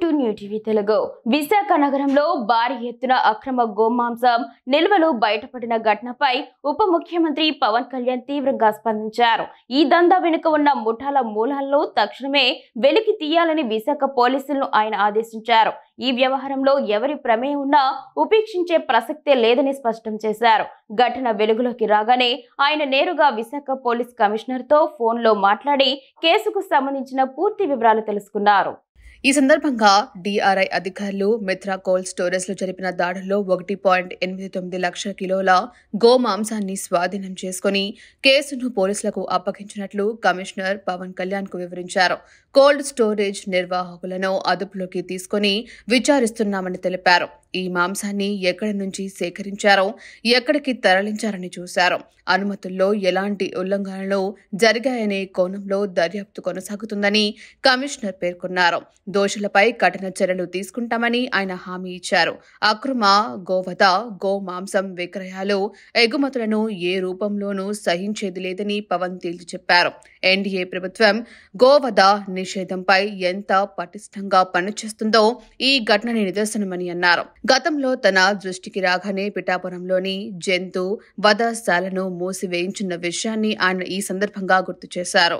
Welcome to new TV Telugu. Visakha నగరంలో భారీ ఎత్తున అక్రమ గోమాంసం నిల్వలు బయటపడిన ఘటనపై ఉప ముఖ్యమంత్రి పవన్ కళ్యాణ్ తీవ్రంగా స్పందించారు. ఈ దందా వెనుక ఉన్న ముఠాల మూలాలను తక్షణమే వెలికి తీయాలని విశాఖ పోలీసులను ఆయన ఆదేశించారు. ఈ వ్యవహారంలో ఎవరి ప్రమేయం ఉన్నా ఉపేక్షించే ప్రసక్తే లేదని స్పష్టం చేశారు. ఘటన వెలుగులోకి రాగానే ఆయన నేరుగా విశాఖ పోలీస్ కమిషనర్ తో ఫోన్లో మాట్లాడి కేసుకు సంబంధించిన పూర్తి వివరాలు తెలుసుకున్నారు. ఈ సందర్భంగా డిఆర్ఐ అధికారులు మిత్రా కోల్డ్ స్టోరేజ్ లో జరిపిన దాడుల్లో 1.89 లక్షల కిలోల గోమాంసాన్ని స్వాధీనం చేసుకుని కేసును పోలీసులకు అప్పగించినట్లు కమిషనర్ పవన్ కళ్యాణ్ కు వివరించారు. కోల్డ్ స్టోరేజ్ నిర్వాహకులను అదుపులోకి తీసుకుని విచారిస్తున్నామని తెలిపారు. ఈ మాంసాన్ని ఎక్కడి నుంచి సేకరించారో, ఎక్కడికి తరలించారని చూశారు. అనుమతుల్లో ఎలాంటి ఉల్లంఘనలు జరిగాయనే కోణంలో దర్యాప్తు కొనసాగుతుందని కమిషనర్ పేర్కొన్నారు. దోషులపై కఠిన చర్యలు తీసుకుంటామని ఆయన హామీ ఇచ్చారు. అక్రమ గోవధ, గో మాంసం విక్రయాలు, ఎగుమతులను ఏ రూపంలోనూ సహించేది లేదని పవన్ తేల్చి చెప్పారు. ఎన్డీఏ ప్రభుత్వం గోవధ నిషేధంపై ఎంత పటిష్టంగా పనిచేస్తుందో ఈ ఘటనని నిదర్శనమని అన్నారు. గతంలో తన దృష్టికి రాగానే పిఠాపురంలోని జంతు వధశాలను మూసివేయించిన విషయాన్ని ఆయన ఈ సందర్భంగా గుర్తు చేశారు.